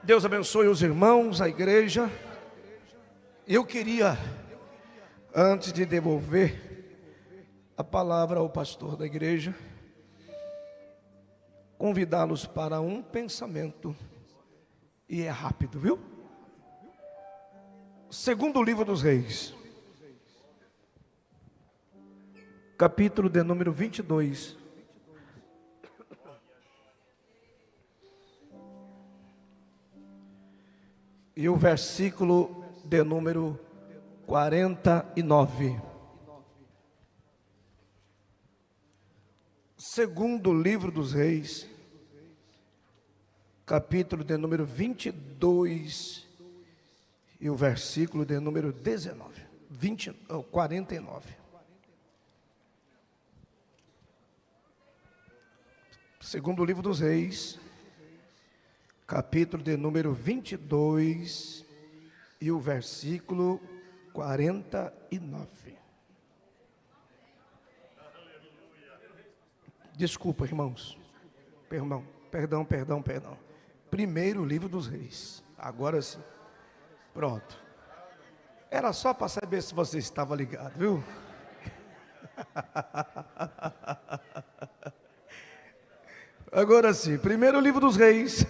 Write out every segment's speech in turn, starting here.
Deus abençoe os irmãos, a igreja. Eu queria, antes de devolver a palavra ao pastor da igreja, convidá-los para um pensamento, e é rápido, viu? Segundo livro dos Reis, capítulo de número 22. E o versículo de número 49. Segundo livro dos Reis, capítulo de número 22, e o versículo de número 19, 49. Segundo livro dos Reis, capítulo de número 22 e o versículo 49. Desculpa, irmãos. Perdão. Primeiro livro dos Reis. Agora sim. Pronto. Era só para saber se você estava ligado, viu? Agora sim, primeiro livro dos Reis.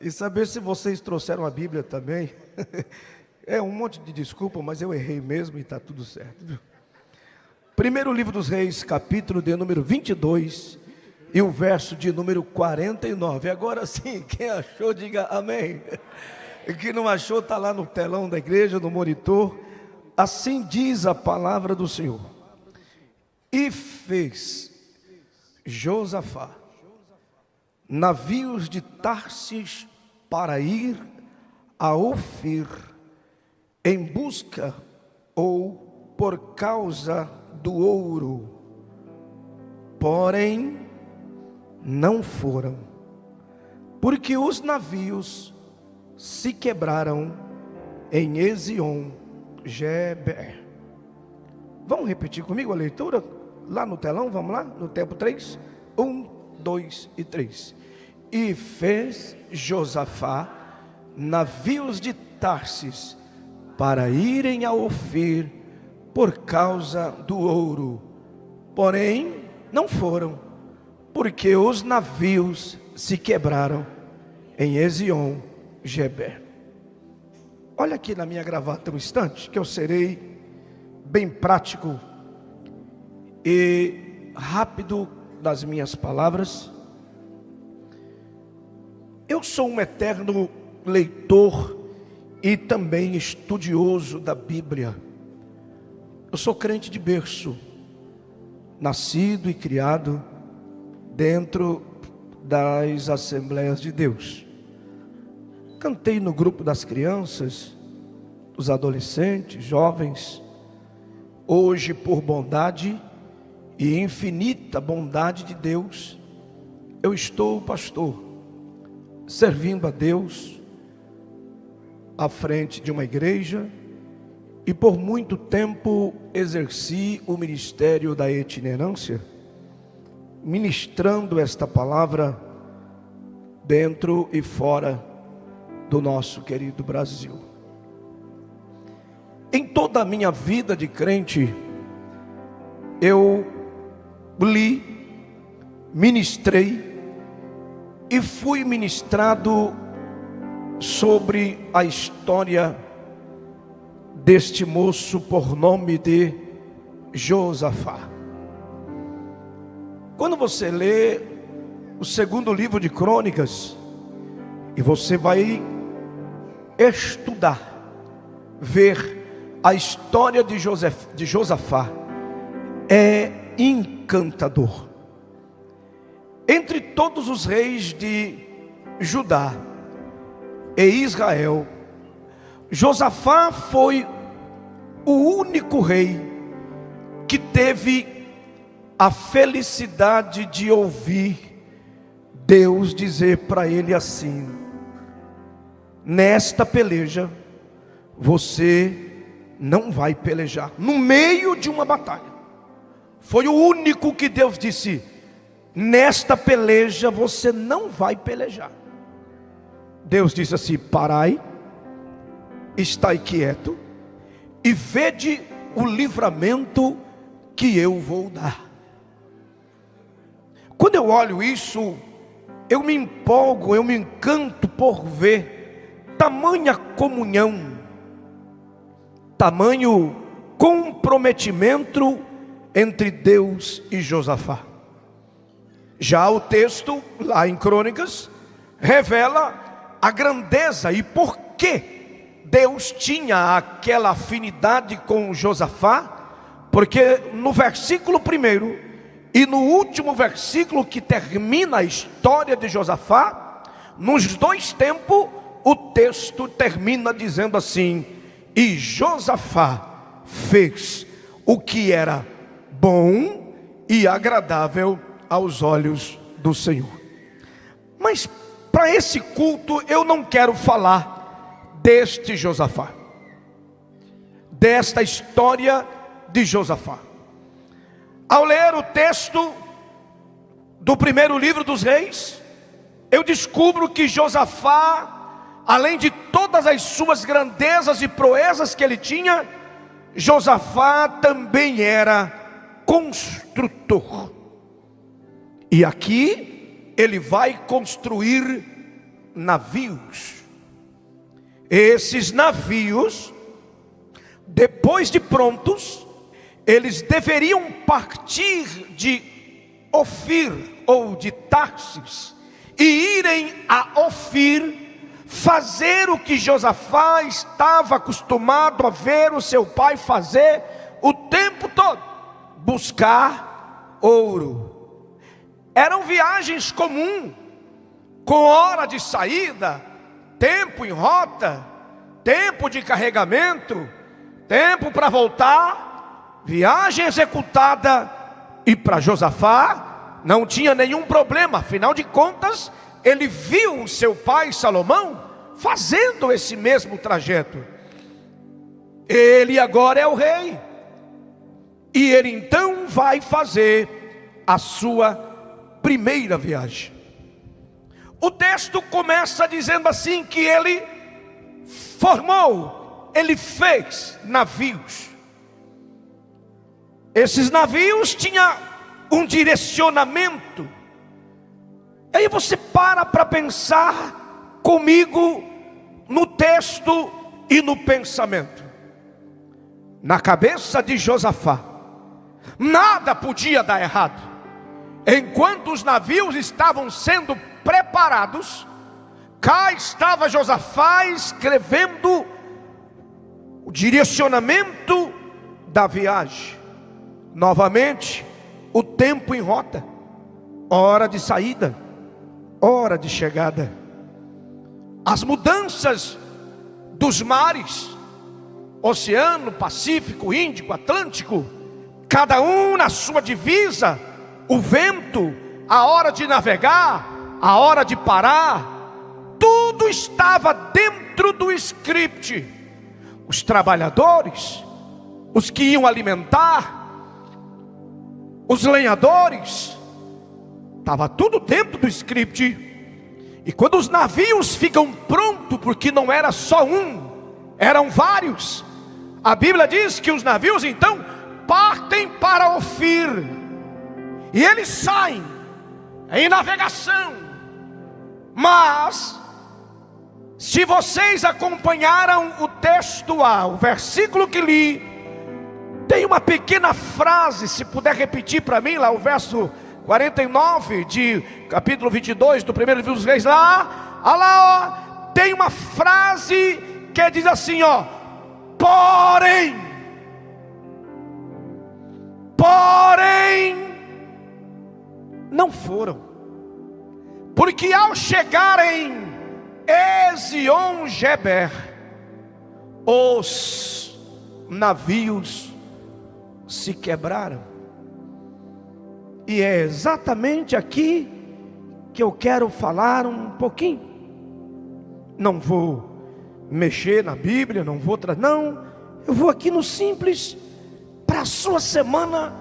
E saber se vocês trouxeram a Bíblia também. É um monte de desculpa, mas eu errei mesmo e está tudo certo, viu? Primeiro livro dos Reis, capítulo de número 22 e o verso de número 49. Agora sim, quem achou, diga amém. E quem não achou, está lá no telão da igreja, no monitor. Assim diz a palavra do Senhor. E fez Josafá navios de Tarsis para ir a Ofir em busca ou por causa do ouro, porém não foram, porque os navios se quebraram em Ezion-Geber. Vamos repetir comigo a leitura lá no telão? Vamos lá, no tempo 3, 1, 2 e 3. E fez Josafá navios de Tarsis para irem a Ofir por causa do ouro, porém não foram, porque os navios se quebraram em Ezion-Geber. Olha aqui na minha gravata um instante, que eu serei bem prático e rápido das minhas palavras. Eu sou um eterno leitor e também estudioso da Bíblia. Eu sou crente de berço, nascido e criado dentro das Assembleias de Deus. Cantei no grupo das crianças, dos adolescentes, jovens. Hoje, por bondade e infinita bondade de Deus, eu estou pastor, servindo a Deus à frente de uma igreja, e por muito tempo exerci o ministério da itinerância, ministrando esta palavra dentro e fora do nosso querido Brasil. Em toda a minha vida de crente, eu li, ministrei e fui ministrado sobre a história deste moço por nome de Josafá. Quando você lê o segundo livro de Crônicas, e você vai estudar, ver a história de Josafá, é encantador. Entre todos os reis de Judá e Israel, Josafá foi o único rei que teve a felicidade de ouvir Deus dizer para ele assim: nesta peleja você não vai pelejar. No meio de uma batalha, foi o único que Deus disse: nesta peleja você não vai pelejar. Deus disse assim: parai, estai quieto e vede o livramento que eu vou dar. Quando eu olho isso, eu me empolgo, eu me encanto por ver tamanha comunhão, tamanho comprometimento entre Deus e Josafá. Já o texto, lá em Crônicas, revela a grandeza e por que Deus tinha aquela afinidade com Josafá, porque no versículo 1 e no último versículo que termina a história de Josafá, nos dois tempos, o texto termina dizendo assim: e Josafá fez o que era bom e agradável aos olhos do Senhor. Mas para esse culto eu não quero falar deste Josafá, desta história de Josafá. Ao ler o texto do primeiro livro dos reis, eu descubro que Josafá, além de todas as suas grandezas e proezas que ele tinha, Josafá também era construtor. E aqui ele vai construir navios. Esses navios, depois de prontos, eles deveriam partir de Ofir ou de Tarsis e irem a Ofir fazer o que Josafá estava acostumado a ver o seu pai fazer o tempo todo: buscar ouro. Eram viagens comuns, com hora de saída, tempo em rota, tempo de carregamento, tempo para voltar, viagem executada. E para Josafá não tinha nenhum problema, afinal de contas, ele viu o seu pai Salomão fazendo esse mesmo trajeto. Ele agora é o rei, e ele então vai fazer a sua primeira viagem. O texto começa dizendo assim que ele formou, ele fez navios. Esses navios tinham um direcionamento. Aí você para pensar comigo no texto e no pensamento. Na cabeça de Josafá, nada podia dar errado. Enquanto os navios estavam sendo preparados, cá estava Josafá escrevendo o direcionamento da viagem. Novamente, o tempo em rota, hora de saída, hora de chegada. As mudanças dos mares, Oceano, Pacífico, Índico, Atlântico, cada um na sua divisa. O vento, a hora de navegar, a hora de parar, tudo estava dentro do script. Os trabalhadores, os que iam alimentar, os lenhadores, estava tudo dentro do script. E quando os navios ficam prontos, porque não era só um, eram vários, a Bíblia diz que os navios então partem para Ofir. E eles saem em navegação. Mas, se vocês acompanharam o texto o versículo que li, tem uma pequena frase, se puder repetir para mim, lá o verso 49 de capítulo 22 do primeiro livro dos reis, tem uma frase que diz assim, porém, não foram, porque ao chegarem Ezion-Geber, os navios se quebraram. E é exatamente aqui que eu quero falar um pouquinho. Não vou mexer na Bíblia, eu vou aqui no simples, para a sua semana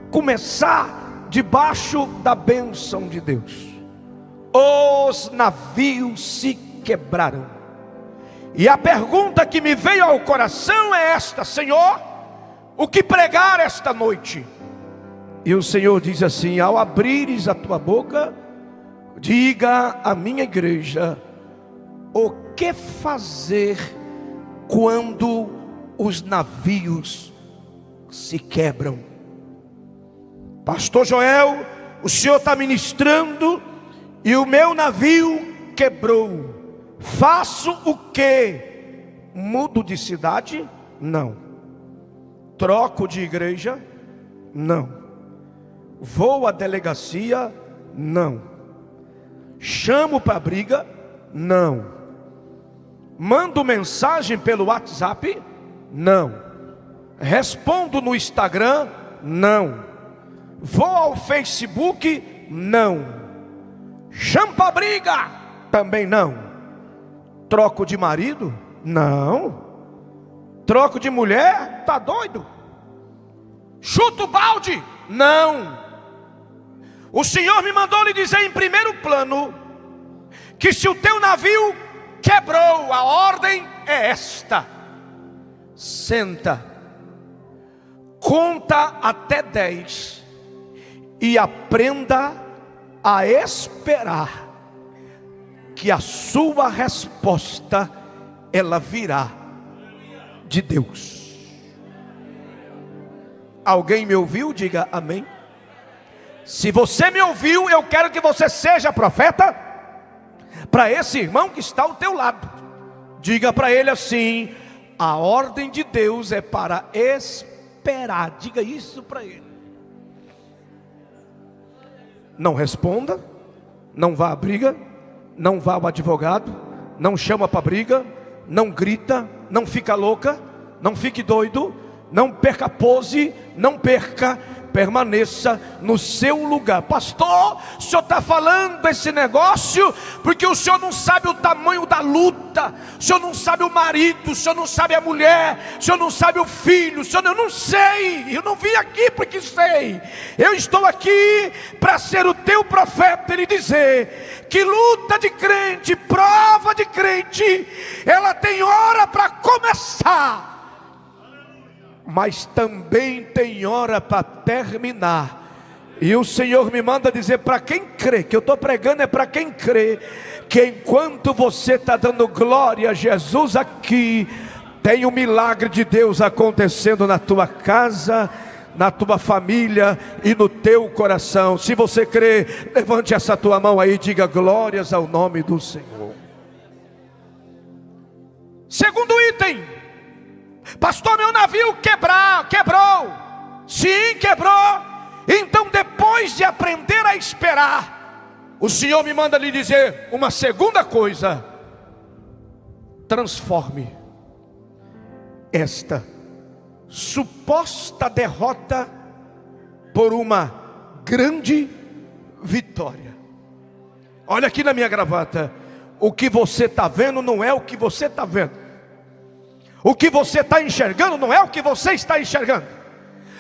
começar debaixo da bênção de Deus. Os navios se quebraram. E a pergunta que me veio ao coração é esta: Senhor, o que pregar esta noite? E o Senhor diz assim: ao abrires a tua boca, diga à minha igreja o que fazer quando os navios se quebram. Pastor Joel, o Senhor está ministrando e o meu navio quebrou. Faço o quê? Mudo de cidade? Não. Troco de igreja? Não. Vou à delegacia? Não. Chamo para briga? Não. Mando mensagem pelo WhatsApp? Não. Respondo no Instagram? Não. Vou ao Facebook? Não. Chamo para briga? Também não. Troco de marido? Não. Troco de mulher? Tá doido? Chuto o balde? Não. O Senhor me mandou lhe dizer em primeiro plano que se o teu navio quebrou, a ordem é esta: senta, conta até 10 e aprenda a esperar, que a sua resposta ela virá de Deus. Alguém me ouviu? Diga amém. Se você me ouviu, eu quero que você seja profeta para esse irmão que está ao teu lado. Diga para ele assim: a ordem de Deus é para esperar. Diga isso para ele. Não responda, não vá à briga, não vá ao advogado, não chama para briga, não grita, não fica louca, não fique doido, não perca pose, não perca, permaneça no seu lugar. Pastor, o senhor está falando esse negócio porque o senhor não sabe o tamanho da luta, o senhor não sabe o marido, o senhor não sabe a mulher, o senhor não sabe o filho, o senhor eu não sei, eu não vim aqui porque sei, eu estou aqui para ser o teu profeta e lhe dizer que luta de crente, prova de crente, ela tem hora para começar, mas também tem hora para terminar. E o Senhor me manda dizer para quem crê, que eu estou pregando é para quem crê, que enquanto você está dando glória a Jesus aqui, tem um milagre de Deus acontecendo na tua casa, na tua família e no teu coração. Se você crê, levante essa tua mão aí e diga glórias ao nome do Senhor. Segundo item: pastor, meu navio quebrou. Sim, quebrou. Então, depois de aprender a esperar, o Senhor me manda lhe dizer uma segunda coisa: transforme esta suposta derrota por uma grande vitória. Olha aqui na minha gravata: o que você está vendo não é o que você está vendo. O que você está enxergando não é o que você está enxergando.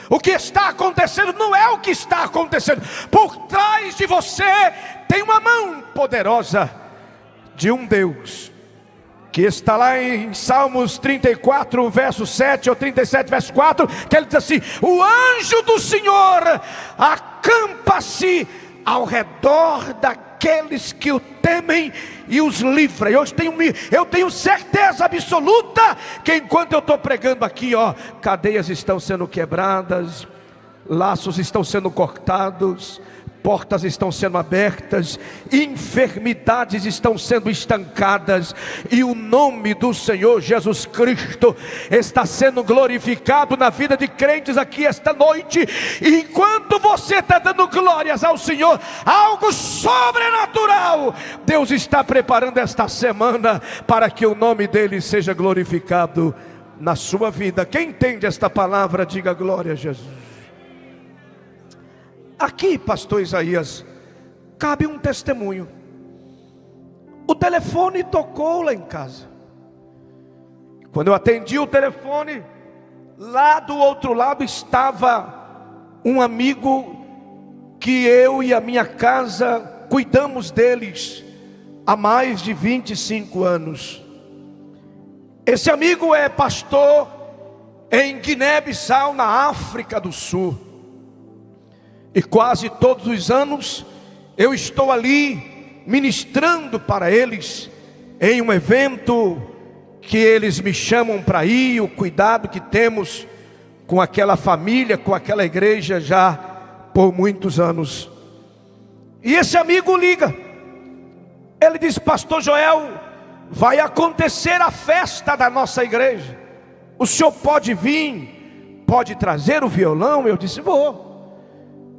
O que está acontecendo não é o que está acontecendo. Por trás de você tem uma mão poderosa de um Deus, que está lá em Salmos 34, verso 7, ou 37, verso 4, que ele diz assim: o anjo do Senhor acampa-se ao redor daqueles que o temem e os livra. Eu tenho certeza absoluta que enquanto eu estou pregando aqui, cadeias estão sendo quebradas, laços estão sendo cortados, portas estão sendo abertas, enfermidades estão sendo estancadas, e o nome do Senhor Jesus Cristo está sendo glorificado na vida de crentes aqui esta noite. E enquanto você está dando glórias ao Senhor, algo sobrenatural Deus está preparando esta semana para que o nome dele seja glorificado na sua vida. Quem entende esta palavra, diga glória a Jesus. Aqui, pastor Isaías, cabe um testemunho. O telefone tocou lá em casa. Quando eu atendi o telefone, lá do outro lado estava um amigo que eu e a minha casa cuidamos deles há mais de 25 anos. Esse amigo é pastor em Guiné-Bissau, na África do Sul. E quase todos os anos eu estou ali ministrando para eles em um evento que eles me chamam para ir, o cuidado que temos com aquela família, com aquela igreja já por muitos anos. E esse amigo liga, ele diz: pastor Joel, vai acontecer a festa da nossa igreja, o senhor pode vir, pode trazer o violão? Eu disse: vou.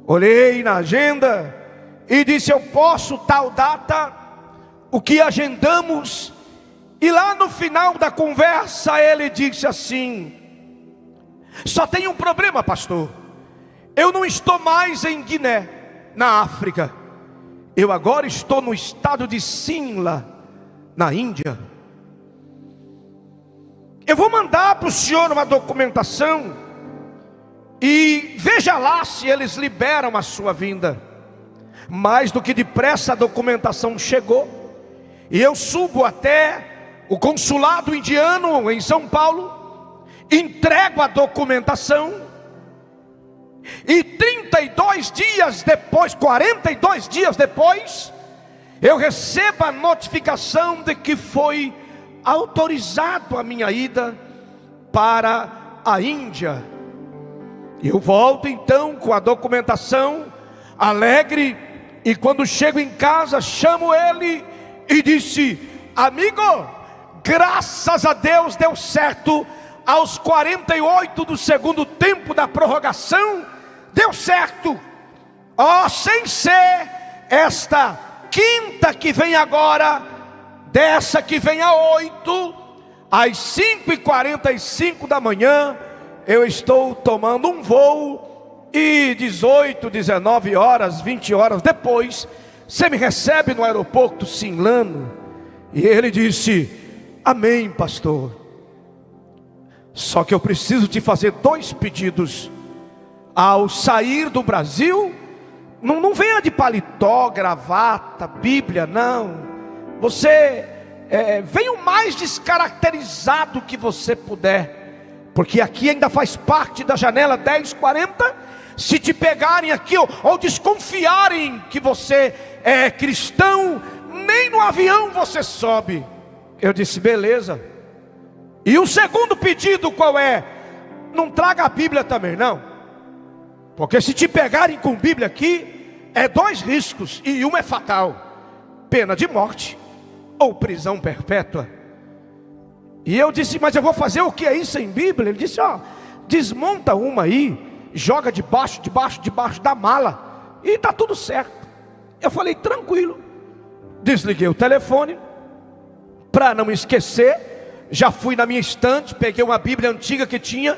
Olhei na agenda e disse: eu posso, tal data. O que agendamos? E lá no final da conversa ele disse assim: só tem um problema, pastor, eu não estou mais em Guiné, na África, eu agora estou no estado de Simla, na Índia. Eu vou mandar para o senhor uma documentação e veja lá se eles liberam a sua vinda. Mais do que depressa a documentação chegou, e eu subo até o consulado indiano em São Paulo, entrego a documentação, e 32 dias depois, 42 dias depois, eu recebo a notificação de que foi autorizado a minha ida para a Índia. Eu volto então com a documentação, alegre, e quando chego em casa, chamo ele e disse: amigo, graças a Deus deu certo. Aos 48 do segundo tempo da prorrogação, deu certo. Sem ser esta quinta que vem agora, dessa que vem a 8, às 5h45 da manhã, eu estou tomando um voo, e 18, 19 horas, 20 horas depois, você me recebe no aeroporto Simlano. E ele disse: amém, pastor, só que eu preciso te fazer 2 pedidos. Ao sair do Brasil, não venha de paletó, gravata, Bíblia, não. Você venha o mais descaracterizado que você puder, porque aqui ainda faz parte da janela 1040. Se te pegarem aqui ou desconfiarem que você é cristão, nem no avião você sobe. Eu disse: beleza. E o segundo pedido qual é? Não traga a Bíblia também não, porque se te pegarem com Bíblia aqui, é 2 riscos, e um é fatal: pena de morte ou prisão perpétua. E eu disse: mas eu vou fazer o que aí sem Bíblia? Ele disse: desmonta uma aí, joga debaixo da mala, e está tudo certo. Eu falei: tranquilo. Desliguei o telefone, para não esquecer. Já fui na minha estante, peguei uma Bíblia antiga que tinha,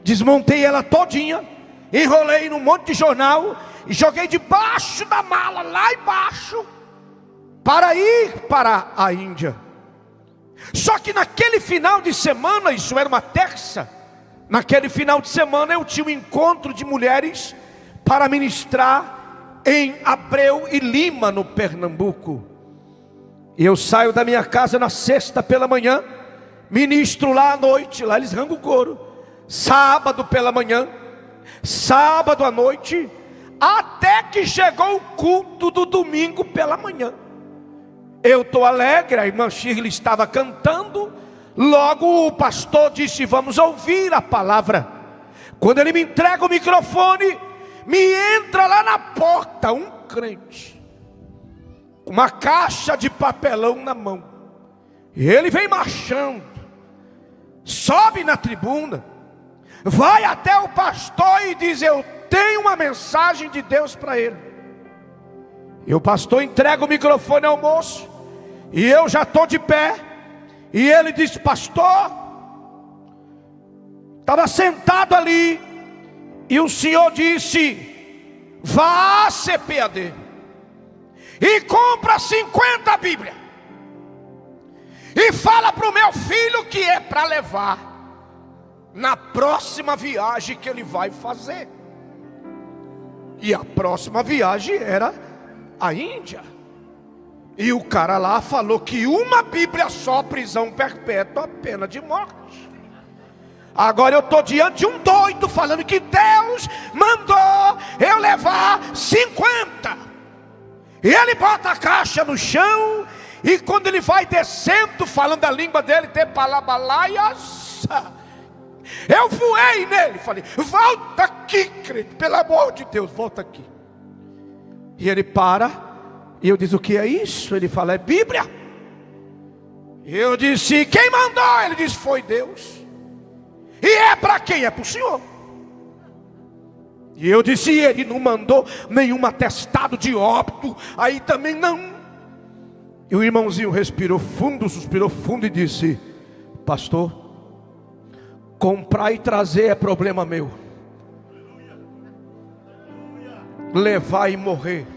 desmontei ela todinha, enrolei num monte de jornal e joguei debaixo da mala, lá embaixo, para ir para a Índia. Só que naquele final de semana, isso era uma terça, naquele final de semana eu tinha um encontro de mulheres para ministrar em Abreu e Lima, no Pernambuco. E eu saio da minha casa na sexta pela manhã, ministro lá à noite, lá eles arrancam o couro. Sábado pela manhã, sábado à noite, até que chegou o culto do domingo pela manhã. Eu estou alegre, a irmã Shirley estava cantando. Logo o pastor disse: vamos ouvir a palavra. Quando ele me entrega o microfone, me entra lá na porta um crente, uma caixa de papelão na mão, e ele vem marchando, sobe na tribuna, vai até o pastor e diz: eu tenho uma mensagem de Deus para ele. E o pastor entrega o microfone ao moço, e eu já estou de pé, e ele diz: pastor, estava sentado ali, e o senhor disse: vá à CPAD e compra 50 Bíblias, e fala para o meu filho que é para levar na próxima viagem que ele vai fazer. E a próxima viagem era a Índia. E o cara lá falou que uma Bíblia só, prisão perpétua, pena de morte. Agora eu estou diante de um doido falando que Deus mandou eu levar 50. E ele bota a caixa no chão, e quando ele vai descendo, falando a língua dele, te palabalaias, eu voei nele, falei, volta aqui, crente, pelo amor de Deus, volta aqui. E ele para, e eu disse, o que é isso? Ele fala, é Bíblia. E eu disse, quem mandou? Ele disse, foi Deus. E é para quem? É para o Senhor. E eu disse, ele não mandou nenhum atestado de óbito, aí também não. E o irmãozinho respirou fundo, suspirou fundo e disse, pastor, comprar e trazer é problema meu, levar e morrer.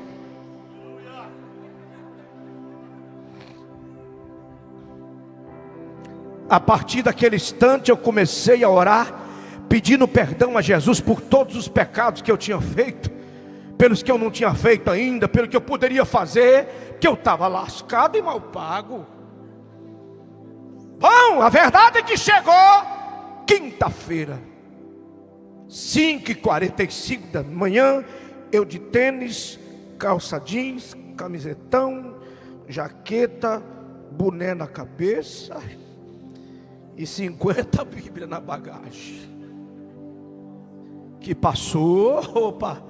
A partir daquele instante eu comecei a orar, pedindo perdão a Jesus por todos os pecados que eu tinha feito, pelos que eu não tinha feito ainda, pelo que eu poderia fazer, que eu estava lascado e mal pago. Bom, a verdade é que chegou quinta-feira, 5h45 da manhã, eu de tênis, calça jeans, camisetão, jaqueta, boné na cabeça e 50 Bíblias na bagagem. Que passou, opa,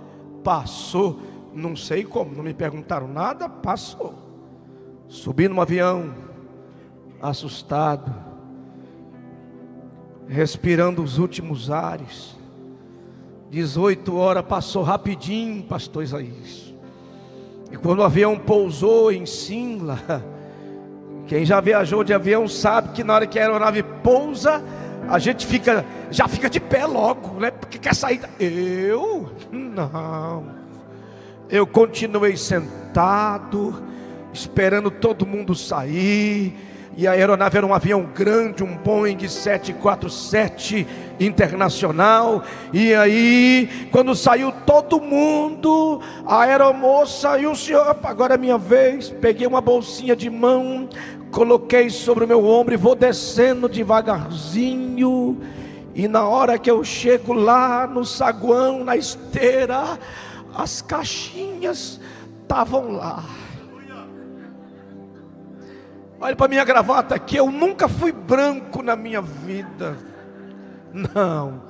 passou, não sei como, não me perguntaram nada, passou. Subi no avião, assustado, respirando os últimos ares. 18 horas passou rapidinho, pastor Isaías. E quando o avião pousou em Simla, quem já viajou de avião sabe que na hora que a aeronave pousa, a gente já fica de pé logo, né? Porque quer sair. Eu? Não. Eu continuei sentado, esperando todo mundo sair. E a aeronave era um avião grande, um Boeing 747 internacional. E aí, quando saiu todo mundo, a aeromoça e o senhor, agora é minha vez. Peguei uma bolsinha de mão, coloquei sobre o meu ombro e vou descendo devagarzinho. E na hora que eu chego lá no saguão, na esteira, as caixinhas estavam lá. Olha para minha gravata aqui, eu nunca fui branco na minha vida. Não,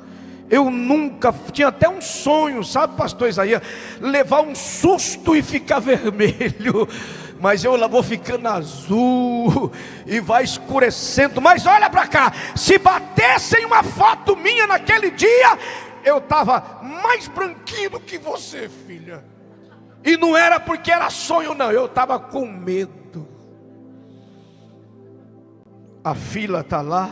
eu nunca, tinha até um sonho, sabe, pastor Isaías, levar um susto e ficar vermelho. Mas eu lá vou ficando azul e vai escurecendo. Mas olha para cá, se batessem uma foto minha naquele dia, eu estava mais branquinho do que você, filha. E não era porque era sonho não, eu estava com medo. A fila está lá,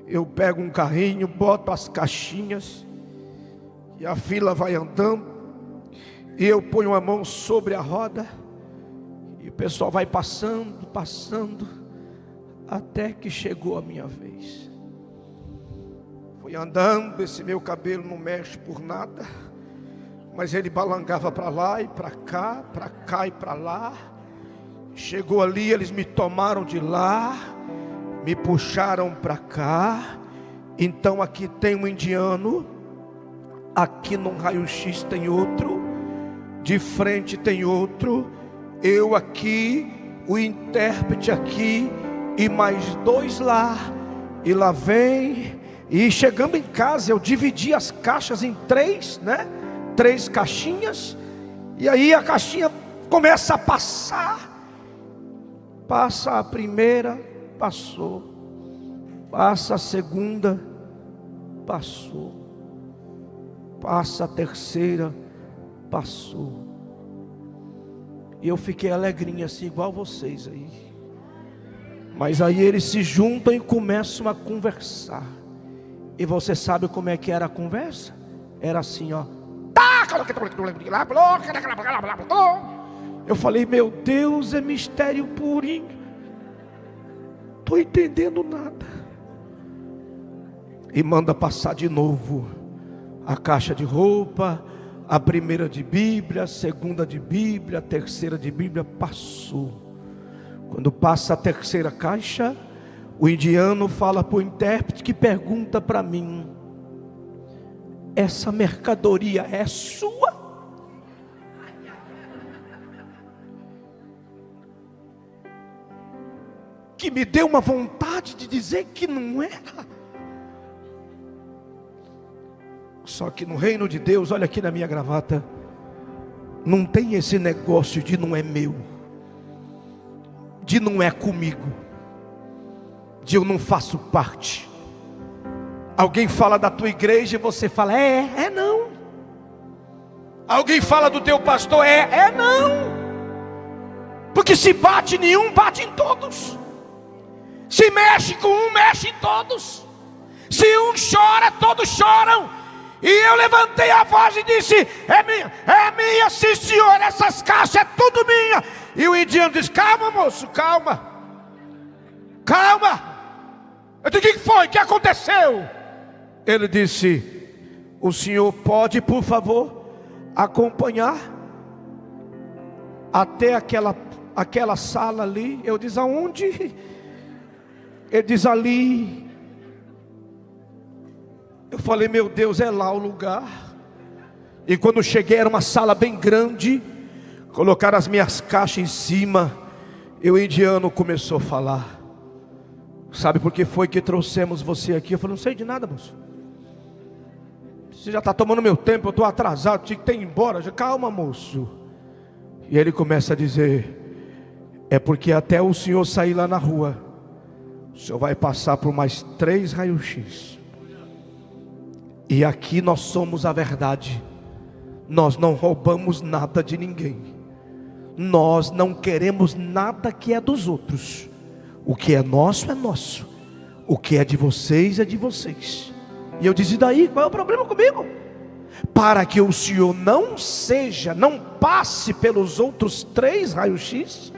eu pego um carrinho, boto as caixinhas, e a fila vai andando, e eu ponho a mão sobre a roda, e o pessoal vai passando, até que chegou a minha vez. Fui andando, esse meu cabelo não mexe por nada, mas ele balangava para lá e para cá e para lá. Chegou ali, eles me tomaram de lá, me puxaram para cá. Então aqui tem um indiano, aqui no raio-x tem outro, de frente tem outro, eu aqui, o intérprete aqui, e mais 2 lá. E lá vem, e chegando em casa, eu dividi as caixas em 3, né? 3 caixinhas, e aí a caixinha começa a passar. Passa a primeira, passou. Passa a segunda, passou. Passa a terceira, passou. E eu fiquei alegrinho assim, igual vocês aí. Mas aí eles se juntam e começam a conversar. E você sabe como é que era a conversa? Era assim, ó. Eu falei, meu Deus, é mistério purinho. Estou entendendo nada. E manda passar de novo a caixa de roupa, A primeira de Bíblia, a segunda de Bíblia, a terceira de Bíblia passou. Quando passa a terceira caixa, o indiano fala para o intérprete que pergunta para mim: essa mercadoria é sua? Que me deu uma vontade de dizer que não era. Só que no reino de Deus, olha aqui na minha gravata, não tem esse negócio de não é meu, de não é comigo, de eu não faço parte. Alguém fala da tua igreja e você fala, é não. Alguém fala do teu pastor, é não. Porque se bate em um, bate em todos. Se mexe com um, mexe em todos. Se um chora, todos choram. E eu levantei a voz e disse, é minha sim senhor, essas caixas é tudo minha. E o indiano disse, calma moço, calma. Eu disse, o que foi? O que aconteceu? Ele disse, o senhor pode por favor acompanhar até aquela sala ali? Eu disse, aonde? Ele diz, ali. Eu falei, meu Deus, é lá o lugar. E quando cheguei, era uma sala bem grande. Colocaram as minhas caixas em cima. E o indiano começou a falar. Sabe por que foi que trouxemos você aqui? Eu falei, não sei de nada, moço. Você já está tomando meu tempo, eu estou atrasado, tinha que ter ido embora. Calma, moço. E ele começa a dizer, é porque até o senhor sair lá na rua, o senhor vai passar por mais 3 raios-x. E aqui nós somos a verdade. Nós não roubamos nada de ninguém. Nós não queremos nada que é dos outros. O que é nosso é nosso. O que é de vocês é de vocês. E eu disse, e daí? Qual é o problema comigo? Para que o senhor não passe pelos outros 3 raios-x,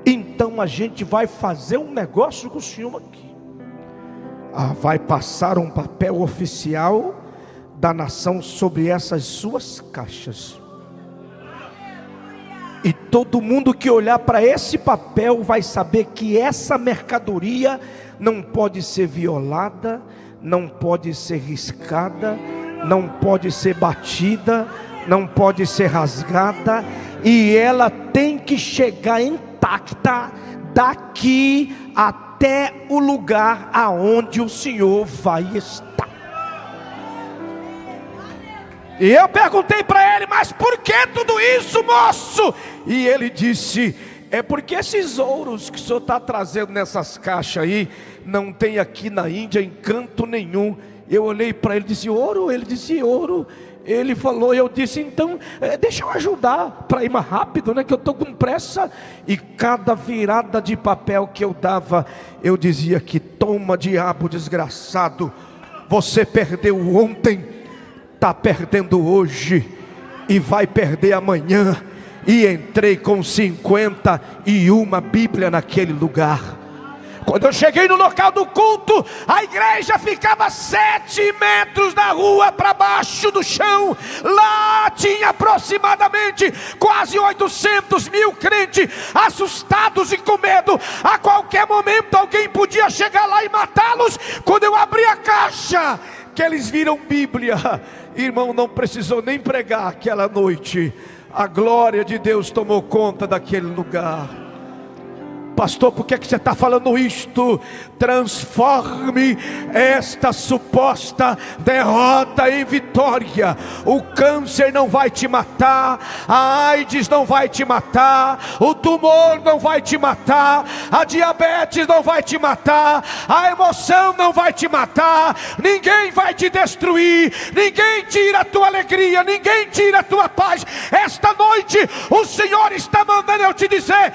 então a gente vai fazer um negócio com o senhor aqui. Vai passar um papel oficial da nação sobre essas suas caixas. E todo mundo que olhar para esse papel vai saber que essa mercadoria não pode ser violada, não pode ser riscada, não pode ser batida, não pode ser rasgada, e ela tem que chegar intacta daqui até o lugar aonde o Senhor vai estar. E eu perguntei para ele, mas por que tudo isso, moço? E ele disse, é porque esses ouros que o senhor está trazendo nessas caixas aí, não tem aqui na Índia em canto nenhum. Eu olhei para ele e disse, ouro? Ele disse, ouro. Ele falou, eu disse, então, deixa eu ajudar para ir mais rápido, né? Que eu estou com pressa. E cada virada de papel que eu dava, eu dizia que toma, diabo desgraçado, você perdeu ontem, está perdendo hoje e vai perder amanhã. E entrei com 51 Bíblia naquele lugar. Quando eu cheguei no local do culto, a igreja ficava 7 metros da rua para baixo do chão. Lá tinha aproximadamente quase 800 mil crentes, assustados e com medo. A qualquer momento alguém podia chegar lá e matá-los. Quando eu abri a caixa, que eles viram Bíblia, irmão, não precisou nem pregar aquela noite. A glória de Deus tomou conta daquele lugar. Pastor, por que você está falando isto? Transforme esta suposta derrota em vitória. O câncer não vai te matar, a AIDS não vai te matar, o tumor não vai te matar, a diabetes não vai te matar, a emoção não vai te matar, ninguém vai te destruir, ninguém tira a tua alegria, ninguém tira a tua paz. Esta noite o Senhor está mandando eu te dizer,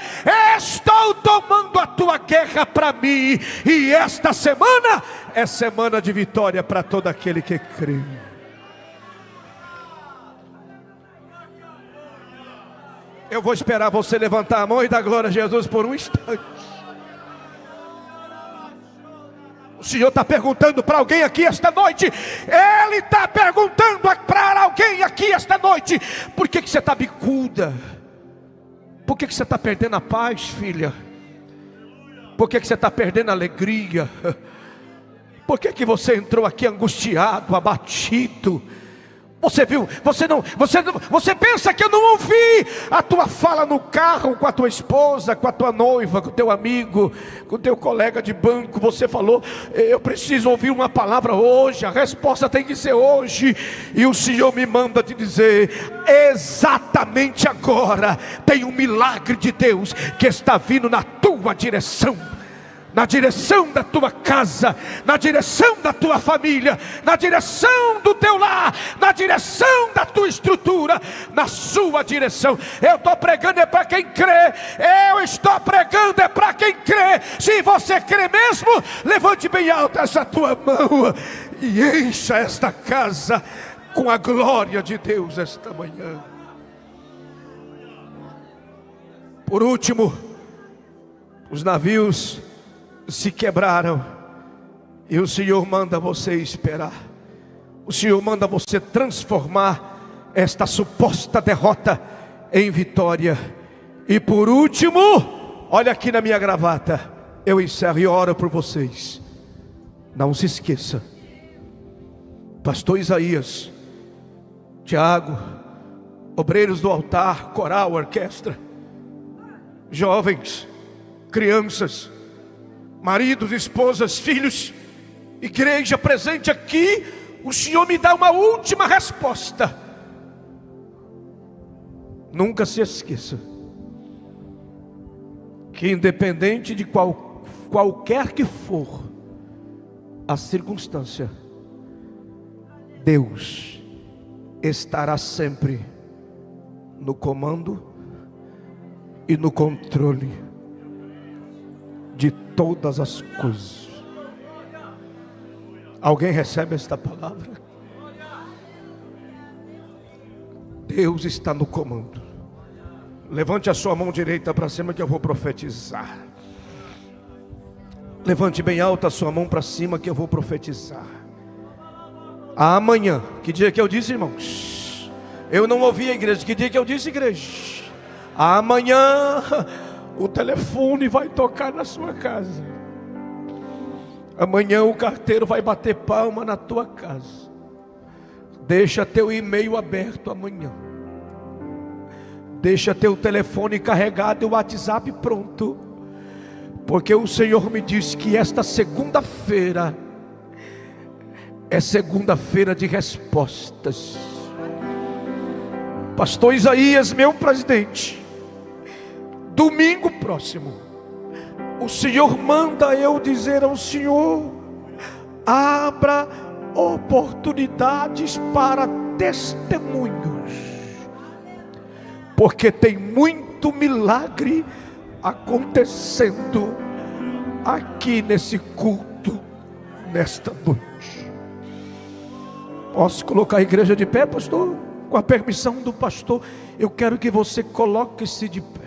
estou tomando a tua guerra para mim, e esta semana é semana de vitória para todo aquele que crê. Eu vou esperar você levantar a mão e dar glória a Jesus por um instante. O Senhor está perguntando para alguém aqui esta noite. Ele está perguntando para alguém aqui esta noite: por que você está bicuda? Por que você está perdendo a paz, filha? Por que você está perdendo a alegria? Por que você entrou aqui angustiado, abatido? Você viu, você pensa que eu não ouvi a tua fala no carro com a tua esposa, com a tua noiva, com o teu amigo, com o teu colega de banco. Você falou: eu preciso ouvir uma palavra hoje, a resposta tem que ser hoje. E o Senhor me manda te dizer: exatamente agora tem um milagre de Deus que está vindo na tua direção, na direção da tua casa, na direção da tua família, na direção do teu lar, na direção da tua estrutura, na sua direção. Eu estou pregando é para quem crê. Eu estou pregando é para quem crê. Se você crê mesmo, levante bem alto essa tua mão e encha esta casa com a glória de Deus esta manhã. Por último, os navios se quebraram, e o Senhor manda você esperar. O Senhor manda você transformar esta suposta derrota em vitória. E por último, olha aqui na minha gravata, eu encerro e oro por vocês. Não se esqueça, pastor Isaías, Tiago, obreiros do altar, coral, orquestra, jovens, crianças, maridos, esposas, filhos, igreja presente aqui, o Senhor me dá uma última resposta. Nunca se esqueça que independente de qualquer que for a circunstância, Deus estará sempre no comando e no controle de todas as coisas. Alguém recebe esta palavra? Deus está no comando. Levante a sua mão direita para cima que eu vou profetizar. Levante bem alta a sua mão para cima que eu vou profetizar. Amanhã, que dia que eu disse, irmãos? Eu não ouvi a igreja. Que dia que eu disse, igreja? Amanhã o telefone vai tocar na sua casa. Amanhã o carteiro vai bater palma na tua casa. Deixa teu e-mail aberto amanhã. Deixa teu telefone carregado e o WhatsApp pronto. Porque o Senhor me disse que esta segunda-feira é segunda-feira de respostas. Pastor Isaías, meu presidente, domingo próximo, o Senhor manda eu dizer ao Senhor: abra oportunidades para testemunhos, porque tem muito milagre acontecendo aqui nesse culto, nesta noite. Posso colocar a igreja de pé, pastor? Com a permissão do pastor, eu quero que você coloque-se de pé.